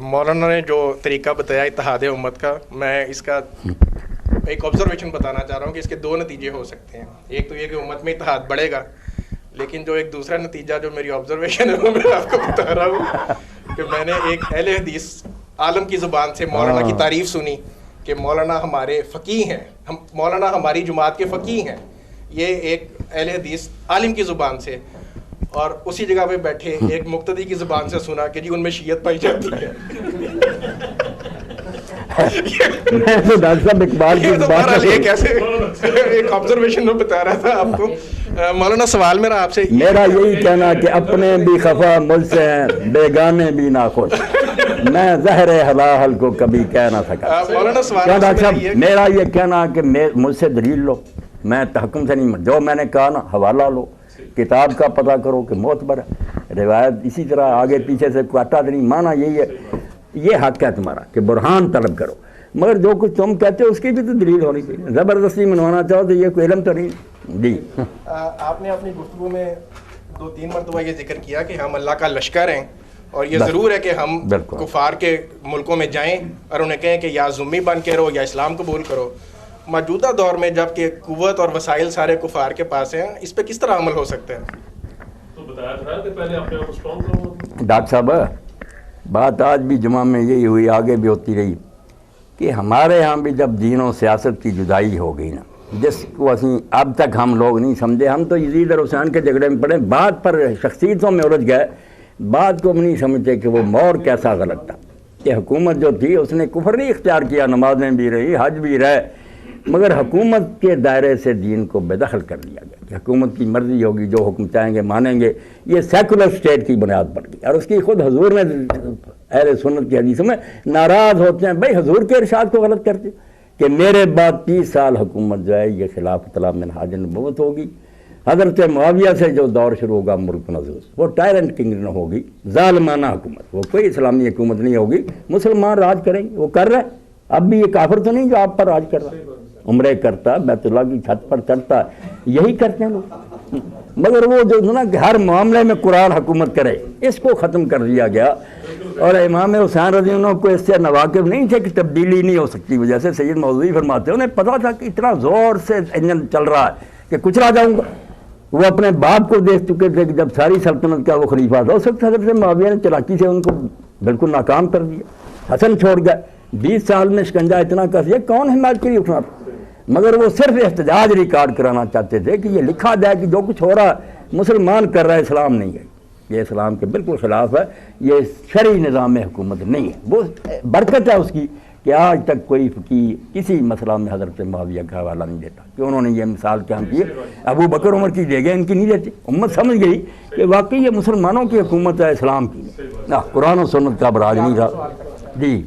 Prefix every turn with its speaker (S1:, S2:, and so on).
S1: مولانا نے جو طریقہ بتایا اتحاد امت کا، میں اس کا ایک آبزرویشن بتانا چاہ رہا ہوں کہ اس کے دو نتیجے ہو سکتے ہیں. ایک تو یہ کہ امت میں اتحاد بڑھے گا، لیکن جو ایک دوسرا نتیجہ جو میری آبزرویشن ہے وہ میں آپ کو بتا رہا ہوں کہ میں نے ایک اہل حدیث عالم کی زبان سے مولانا کی تعریف سنی کہ مولانا ہمارے فقیہ ہیں، مولانا ہماری جماعت کے فقیہ ہیں. یہ ایک اہل حدیث عالم کی زبان سے، اور اسی جگہ پہ بیٹھے ایک مقتدی کی زبان سے سنا کہ جی ان میں شیعت پائی جاتی ہے.
S2: میں تو ڈاکٹر صاحب اقبال کی
S1: بات یہ کیسے ایک آبزرویشن میں بتا رہا تھا آپ کو. مولانا سوال میرا آپ سے،
S2: میرا یہی کہنا کہ اپنے بھی خفا مجھ سے ہیں، بیگانے بھی ناخوش، میں زہر حلال کو کبھی کہہ نہ سکا.
S1: مولانا سوال
S2: ڈاکٹر صاحب میرا یہ کہنا کہ مجھ سے دلیل لو، میں تحکم سے نہیں، جو میں نے کہا نا حوالہ لو، کتاب کا پتہ کرو کہ معتبر ہے، روایت اسی طرح آگے پیچھے سے کاٹا نہیں. مانا یہی ہے، یہ حق ہے تمہارا کہ برہان طلب کرو، مگر جو کچھ تم کہتے ہو اس کی بھی تو دلیل ہونی چاہیے. زبردستی منوانا چاہو تو یہ کوئی علم تو نہیں. جی
S1: آپ نے اپنی گفتگو میں 2-3 مرتبہ یہ ذکر کیا کہ ہم اللہ کا لشکر ہیں، اور یہ ضرور ہے کہ ہم کفار کے ملکوں میں جائیں اور انہیں کہیں کہ یا ذمی بن کے رہو یا اسلام قبول کرو. موجودہ دور میں جب کہ قوت اور وسائل سارے کفار کے پاس ہیں، اس پہ کس طرح عمل ہو سکتا ہے؟
S3: تو بتایا تھا کہ پہلے اپنے آپ اسٹرانگ کرو.
S2: ڈاکٹر صاحب بات آج بھی جمعہ میں یہی ہوئی، آگے بھی ہوتی رہی کہ ہمارے ہاں بھی جب دین و سیاست کی جدائی ہو گئی نا، جس کو اب تک ہم لوگ نہیں سمجھے. ہم تو یزید اور حسین کے جھگڑے میں پڑے، بات پر شخصیتوں میں الجھ گئے، بات کو ہم نہیں سمجھتے کہ وہ مور کیسا غلط تھا. کہ حکومت جو تھی اس نے کفر نہیں اختیار کیا، نمازیں بھی رہی، حج بھی رہے، مگر حکومت کے دائرے سے دین کو بے دخل کر دیا گیا کہ حکومت کی مرضی ہوگی، جو حکم چاہیں گے مانیں گے. یہ سیکولر اسٹیٹ کی بنیاد پڑ گئی، اور اس کی خود حضور نے اہل سنت کی حدیثوں میں ناراض ہوتے ہیں. بھائی حضور کے ارشاد کو غلط کرتے کہ میرے بعد 30 سال حکومت جو ہے یہ خلافت اللہ منہاج نبوت ہوگی. حضرت معاویہ سے جو دور شروع ہوگا ملک نزوز، وہ ٹائرنٹ کنگڈم ہوگی، ظالمانہ حکومت، وہ کوئی اسلامی حکومت نہیں ہوگی. مسلمان راج کریں گے، وہ کر رہے. اب بھی یہ کافر تو نہیں جو آپ پر راج کر رہا ہے، عمرے کرتا، بیت اللہ کی چھت پر چڑھتا، یہی کرتے ہیں لوگ. مگر وہ جو نا کہ ہر معاملے میں قرآن حکومت کرے، اس کو ختم کر دیا گیا. اور امام حسین رضی اللہ عنہ کو اس سے نواقف نہیں تھے کہ تبدیلی نہیں ہو سکتی. جیسے سید موضوعی فرماتے ہیں، انہیں پتا تھا کہ اتنا زور سے انجن چل رہا ہے کہ کچلا جاؤں گا. وہ اپنے باپ کو دیکھ چکے تھے کہ جب ساری سلطنت کا وہ خلیفہ تھا، اس وقت حضرت معاویہ نے چلاکی سے ان کو بالکل ناکام کر دیا. حسن چھوڑ گئے، 20 سال میں شکنجہ اتنا کس یہ کون حمایت کے لیے اٹھنا تھا. مگر وہ صرف احتجاج ریکارڈ کرانا چاہتے تھے کہ یہ لکھا جائے کہ جو کچھ ہو رہا ہے مسلمان کر رہا ہے، اسلام نہیں ہے، یہ اسلام کے بالکل خلاف ہے، یہ شرعی نظام حکومت نہیں ہے. وہ برکت ہے اس کی کہ آج تک کوئی فقیہ کسی مسئلہ میں حضرت معاویہ کا حوالہ نہیں دیتا کہ انہوں نے یہ مثال قائم کی. ابو بکر عمر کی دے گئے، ان کی نہیں دیتے. امت سمجھ گئی کہ واقعی یہ مسلمانوں کی حکومت ہے، اسلام کی، قرآن و سنت کا براج نہیں تھا. جی